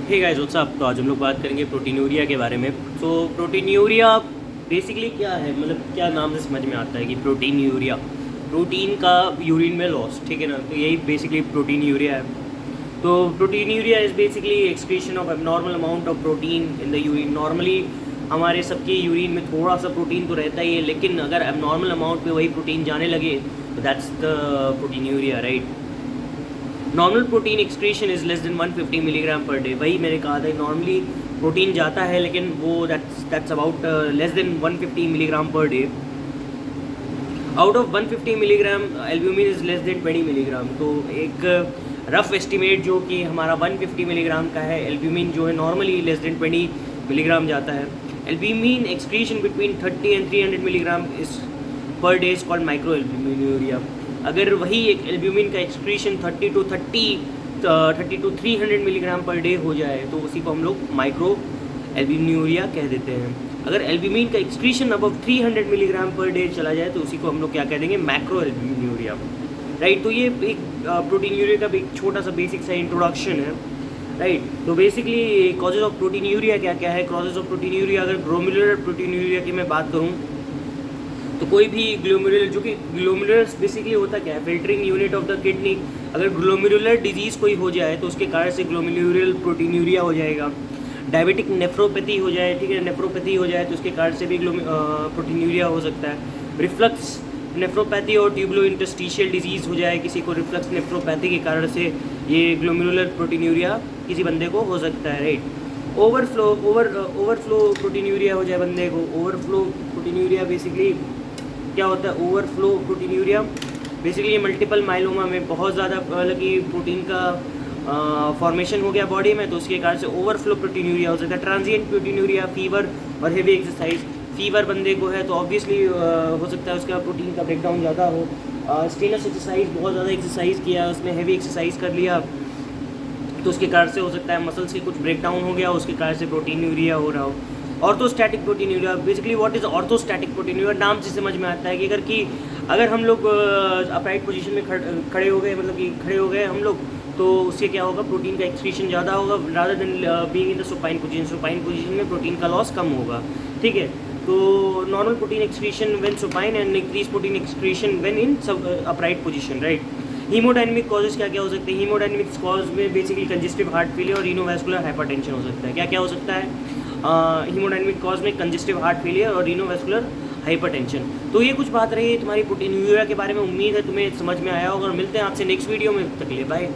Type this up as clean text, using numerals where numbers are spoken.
Hey guys what's up. तो आज हम लोग बात करेंगे प्रोटीनूरिया के बारे में। तो प्रोटीनूरिया बेसिकली क्या है, मतलब क्या नाम से समझ में आता है कि प्रोटीनूरिया, प्रोटीन का यूरिन में लॉस, ठीक है ना। तो यही बेसिकली प्रोटीनूरिया है। तो proteinuria is basically excretion of abnormal amount of protein in the urine. Normally हमारे सबके यूरिन में थोड़ा सा प्रोटीन तो रहता ही है, लेकिन अगर एबनॉर्मल अमाउंट पे वही प्रोटीन जाने लगे तो that's the proteinuria, right. Normal protein excretion is less than 150 milligram per day. वही मैंने कहा था, नॉर्मली प्रोटीन जाता है लेकिन वो that's about less than 150 milligram per day. Out of 150 milligram albumin is less than 20 milligram. तो एक रफ एस्टिमेट जो कि हमारा 150 मिलीग्राम का है, एल्ब्यूमिन जो है नॉर्मली लेस देन 20 मिलीग्राम जाता है। Albumin excretion between 30 and 300 milligram is per day is called microalbuminuria. अगर वही एक एल्ब्यूमिन का excretion 30 to 300 milligram per day हो जाए तो उसी को हम लोग माइक्रो एल्ब्यूमिनूरिया कह देते हैं। अगर एल्ब्यूमिन का excretion above 300 milligram per day चला जाए तो उसी को हम लोग क्या कह देंगे, मैक्रो एल्ब्यूमिनूरिया, राइट। तो ये एक प्रोटीनूरिया का भी एक छोटा सा बेसिक सा इंट्रोडक्शन है, राइट। तो बेसिकली कॉजेज ऑफ प्रोटीनूरिया क्या क्या है। कॉजेज ऑफ प्रोटीनूरिया, अगर ग्लोमेरुलर प्रोटीनूरिया की मैं बात करूँ तो कोई भी ग्लोमेरुलर, जो कि ग्लोमेरुलर बेसिकली होता क्या है, filtering unit of the kidney. अगर ग्लोमेरुलर डिजीज़ कोई हो जाए तो उसके कारण से ग्लोमेरुलर प्रोटीनूरिया हो जाएगा। डायबिटिक नेफ्रोपैथी हो जाए, ठीक है, नेफ्रोपैथी हो जाए तो उसके कारण से भी प्रोटीनूरिया हो सकता है। रिफ्लक्स नेफ्रोपैथी और ट्यूबुलो इंटरस्टिशियल डिजीज़ हो जाए किसी को, रिफ्लक्स नेफ्रोपैथी के कारण से ये ग्लोमेरुलर प्रोटीनूरिया किसी बंदे को हो सकता है, राइट। ओवरफ्लो प्रोटीनूरिया हो जाए बंदे को। ओवरफ्लो प्रोटीनूरिया बेसिकली क्या होता है, overflow proteinuria basically multiple myeloma में बहुत ज़्यादा मतलब कि प्रोटीन का फॉर्मेशन हो गया बॉडी में, तो उसके कारण से ओवरफ्लो प्रोटीनूरिया हो सकता है। ट्रांजिएंट प्रोटीनूरिया, फीवर और हेवी एक्सरसाइज। फीवर बंदे को है तो ऑब्वियसली हो सकता है उसका प्रोटीन का ब्रेकडाउन ज़्यादा हो। स्ट्रेनस एक्सरसाइज, बहुत ज़्यादा एक्सरसाइज किया, उसने हेवी एक्सरसाइज कर लिया तो उसके कारण से हो सकता है मसल्स के कुछ ब्रेकडाउन हो गया, उसके कारण से प्रोटीनूरिया हो रहा हो। Orthostatic proteinuria, basically what is orthostatic proteinuria, नाम से समझ में आता है कि अगर हम लोग अपराइट पोजीशन में खड़े हो गए, मतलब कि खड़े हो गए हम लोग, तो उससे क्या होगा, प्रोटीन का एक्सक्रीशन ज़्यादा होगा rather than being in the supine position. Supine position में प्रोटीन का लॉस कम होगा, ठीक है। तो normal protein excretion when supine and increase protein excretion when in upright position, right. Haemodynamic causes क्या क्या हो सकते हैं। हीमोडायनेमिक कॉज में बेसिकली कंजेस्टिव हार्ट फेलियर और रीनोवैस्कुलर हाइपरटेंशन हो सकता है। क्या क्या हो सकता है हीमोडायनेमिक कॉज में, कंजेस्टिव हार्ट फेलियर और रीनोवैस्कुलर हाइपरटेंशन। तो ये कुछ बात रही है तुम्हारी प्रोटीनूरिया के बारे में। उम्मीद है तुम्हें समझ में आया होगा और मिलते हैं आपसे नेक्स्ट वीडियो में। तक के लिए बाय।